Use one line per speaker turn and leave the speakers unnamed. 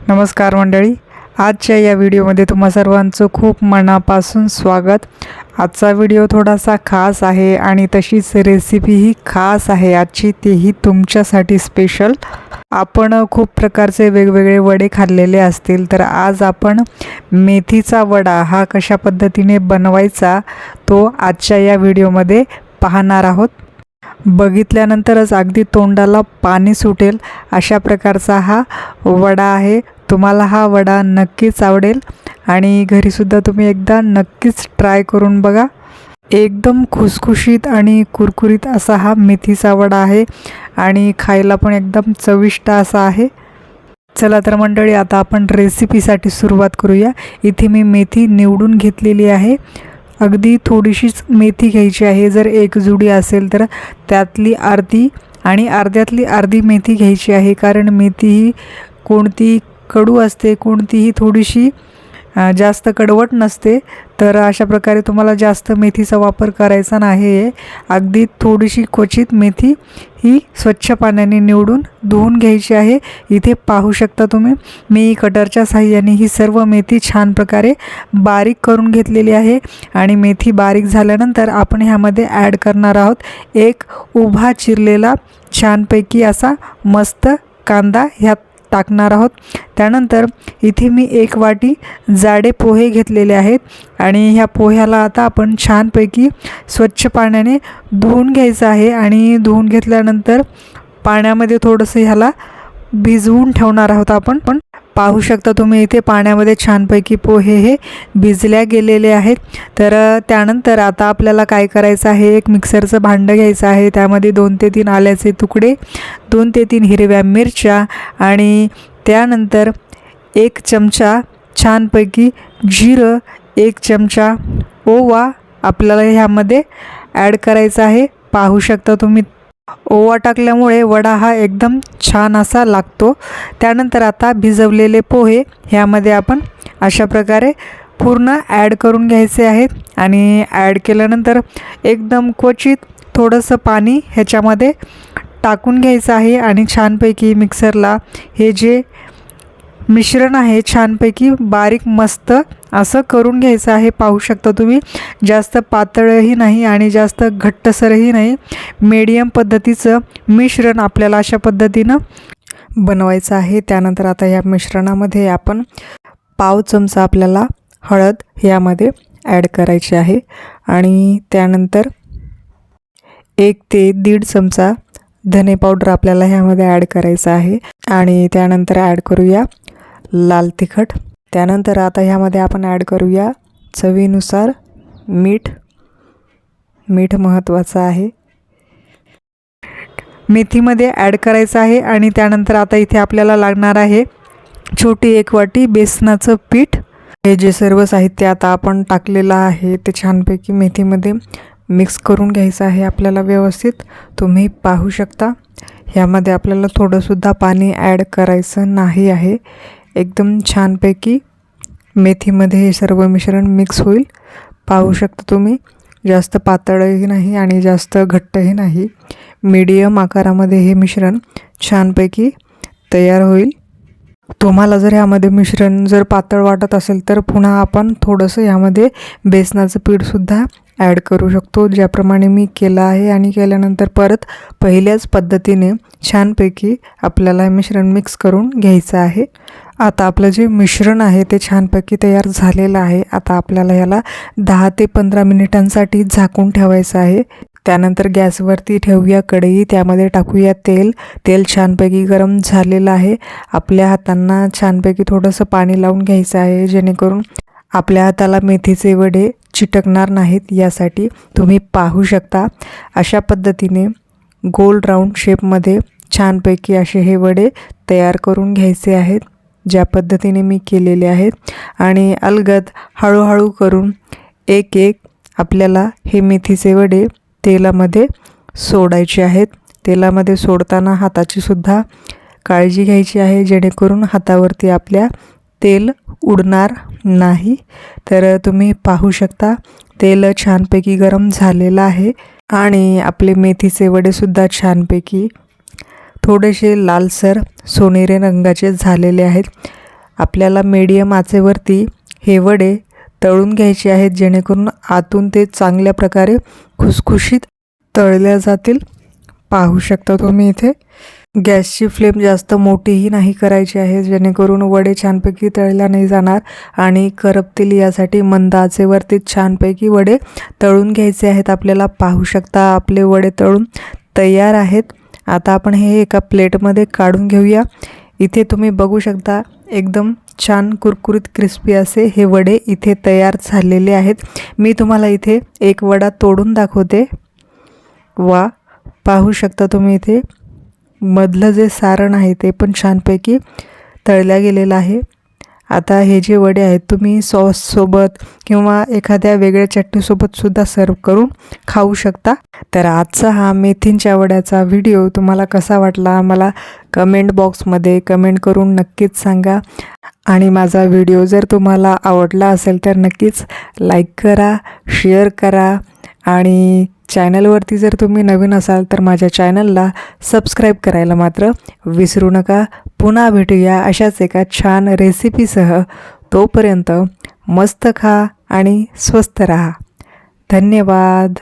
नमस्कार मंडळी, आजच्या या व्हिडिओमध्ये तुम्हा सर्वांचं खूप मनापासून स्वागत। आजचा व्हिडिओ थोडासा खास आहे आणि तशीच रेसिपीही खास आहे आजची, तेही तुमच्यासाठी स्पेशल। आपण खूप प्रकारचे वेगवेगळे वडे खाल्लेले असतील, तर आज आपण मेथीचा वडा हा कशा पद्धतीने बनवायचा तो आजच्या या व्हिडिओमध्ये पाहणार आहोत। बघितल्यानंतरच अगदी तोंडाला पाणी सुटेल अशा प्रकारचा हा वडा आहे। तुम्हाला हा वडा नक्कीच आवडेल आणि घरीसुद्धा तुम्ही एकदा नक्कीच ट्राय करून बघा। एकदम खुसखुशीत आणि कुरकुरीत असा हा मेथीचा वडा आहे आणि खायला पण एकदम चविष्ट असा आहे। चला तर मंडळी, आता आपण रेसिपीसाठी सुरुवात करूया। इथे मी मेथी निवडून घेतलेली आहे। अगदी थोडीशीच मेथी घ्यायची आहे। जर एक जुडी असेल तर त्यातली अर्धी आणि अर्ध्यातली अर्धी मेथी घ्यायची आहे, कारण मेथी ही कोणती कडू असते, कोणतीही थोडीशी जास्त कडवट नसते। तर अशा प्रकारे तुम्हाला जास्त मेथीचा वापर करायचा नाही। अगदी थोडीशी क्वचित मेथी ही स्वच्छ पाण्याने निवडून धुवून घ्यायची आहे। इथे पाहू शकता तुम्ही, मी कटरच्या साहाय्याने ही सर्व मेथी छान प्रकारे बारीक करून घेतलेली आहे। आणि मेथी बारीक झाल्यानंतर आपण ह्यामध्ये ॲड करणार आहोत एक उभा चिरलेला छानपैकी असा मस्त कांदा ह्यात टाकणार आहोत। त्यानंतर इथे मी एक वाटी जाडे पोहे घेतलेले आहेत आणि ह्या पोह्याला आता आपण छानपैकी स्वच्छ पाण्याने धुवून घ्यायचं आहे। आणि धुवून घेतल्यानंतर पाण्यामध्ये थोडंसं ह्याला भिजवून ठेवणार आहोत आपण। पाहू शकता तुम्ही इथे पाण्यामध्ये छानपैकी पोहे हे भिजल्या गेलेले आहेत। तर त्यानंतर आता आपल्याला काय करायचं आहे, एक मिक्सरचं भांडं घ्यायचं आहे। त्यामध्ये 2 ते 3 आल्याचे तुकडे, 2 ते 3 हिरव्या मिरच्या आणि त्यानंतर 1 चमचा छानपैकी जिरं, 1 चमचा ओवा आपल्याला ह्यामध्ये ॲड करायचा आहे। पाहू शकता तुम्ही, ओवा टाकल्यामुळे वडा हा एकदम छान असा लागतो। त्यानंतर आता भिजवलेले पोहे ह्यामध्ये आपण अशा प्रकारे पूर्ण ॲड करून घ्यायचे आहेत। आणि ॲड केल्यानंतर एकदम क्वचित थोडंसं पाणी ह्याच्यामध्ये टाकून घ्यायचं आहे आणि छानपैकी मिक्सरला हे जे मिश्रण आहे छानपैकी बारीक मस्त असं करून घ्यायचं आहे। पाहू शकता तुम्ही, जास्त पातळही नाही आणि जास्त घट्टसरही नाही, मीडियम पद्धतीचं मिश्रण आपल्याला अशा पद्धतीनं बनवायचं आहे। त्यानंतर आता या मिश्रणामध्ये आपण पाव चमचा आपल्याला हळद यामध्ये ॲड करायची आहे आणि त्यानंतर 1 ते 1.5 चमचा धने पावडर आपल्याला ह्यामध्ये ॲड करायचं आहे। आणि त्यानंतर ॲड करूया लाल तिखट। त्यानंतर आता ह्यामध्ये आपण ॲड करूया चवीनुसार मीठ महत्त्वाचं आहे, मेथीमध्ये ॲड करायचं आहे। आणि त्यानंतर आता इथे आपल्याला लागणार आहे छोटी 1 वाटी बेसनाचं पीठ। हे जे सर्व साहित्य आता आपण टाकलेलं आहे ते छानपैकी मेथीमध्ये मिक्स करून घ्यायचं आहे आपल्याला व्यवस्थित। तुम्ही पाहू शकता, ह्यामध्ये आपल्याला थोडंसुद्धा पाणी ॲड करायचं नाही आहे। एकदम छानपैकी मेथीमध्ये हे सर्व मिश्रण मिक्स होईल। पाहू शकता तुम्ही, जास्त पातळही नाही आणि जास्त घट्टही नाही, मीडियम आकारामध्ये हे मिश्रण छानपैकी तयार होईल। तुम्हाला जर ह्यामध्ये मिश्रण जर पातळ वाटत असेल तर पुन्हा आपण थोडंसं ह्यामध्ये बेसनाचं पीठसुद्धा ॲड करू शकतो, ज्याप्रमाणे मी केलं आहे। आणि केल्यानंतर परत पहिल्याच पद्धतीने छानपैकी आपल्याला हे मिश्रण मिक्स करून घ्यायचं आहे। आता आपलं जे मिश्रण आहे ते छानपैकी तयार झालेलं आहे। आता आपल्याला याला 10 ते 15 मिनिटांसाठी झाकून ठेवायचं आहे। त्यानंतर गॅसवरती ठेवूया कढई, त्यामध्ये टाकूया तेल छानपैकी गरम झालेलं आहे। आपल्या हातांना छानपैकी थोडंसं पाणी लावून घ्यायचं आहे, जेणेकरून आपल्या हाताला मेथीचे वडे चिटकणार नाहीत, यासाठी। तुम्ही पाहू शकता, अशा पद्धतीने गोल राऊंड शेपमध्ये छानपैकी असे हे वडे तयार करून घ्यायचे आहेत, ज्या पद्धतीने मी केलेले आहेत। आणि अलगद हळूहळू करून एक आपल्याला हे मेथीचे वडे तेलामध्ये सोडायचे आहेत। तेलामध्ये सोडताना हाताची सुद्धा काळजी घ्यायची आहे, जेणेकरून हातावरती आपल्या तेल उडणार नाही। तर तुम्ही पाहू शकता, तेल छानपैकी गरम झालेलं आहे आणि आपले मेथीचे वडेसुद्धा छानपैकी थोडेसे लालसर सोनेरी रंगाचे झालेले आहेत। आपल्याला मीडियम आचेवरती हे वडे तळून घ्यायचे आहेत, जेणेकरून आतून ते चांगल्या प्रकारे खुसखुशीत तळल्या जातील। पाहू शकता तुम्ही इथे गॅसची फ्लेम जास्त मोठीही नाही करायची आहे, जेणेकरून वडे छानपैकी तळल्या नाही जाणार आणि करपतील। यासाठी मंद आचेवरती छानपैकी वडे तळून घ्यायचे आहेत आपल्याला। पाहू शकता आपले वडे तळून तयार आहेत। आता आपण हे एका प्लेटमध्ये काढून घेऊया। इथे तुम्ही बघू शकता एकदम छान कुरकुरीत क्रिस्पी असे हे वडे इथे तयार झालेले आहेत। मी तुम्हाला इथे एक वडा तोडून दाखवते। वा, पाहू शकता तुम्ही इथे मधलं जे सारण आहे ते पण छानपैकी तळल्या गेलेलं आहे। आता हे जे वडे आहेत तुम्ही सॉससोबत किंवा एखाद्या वेगळ्या चटणीसोबत सुद्धा सर्व करून खाऊ शकता। तर आजचा हा मेथींच्या वड्याचा व्हिडिओ तुम्हाला कसा वाटला मला कमेंट बॉक्समध्ये कमेंट करून नक्कीच सांगा। आणि माझा व्हिडिओ जर तुम्हाला आवडला असेल तर नक्कीच लाईक करा, शेअर करा आणि चॅनलवरती जर तुम्ही नवीन असाल तर माझ्या चॅनलला सबस्क्राईब करायला मात्र विसरू नका। पुन्हा भेटूया अशाच एका छान रेसिपीसह। तोपर्यंत मस्त खा आणि स्वस्त रहा। धन्यवाद।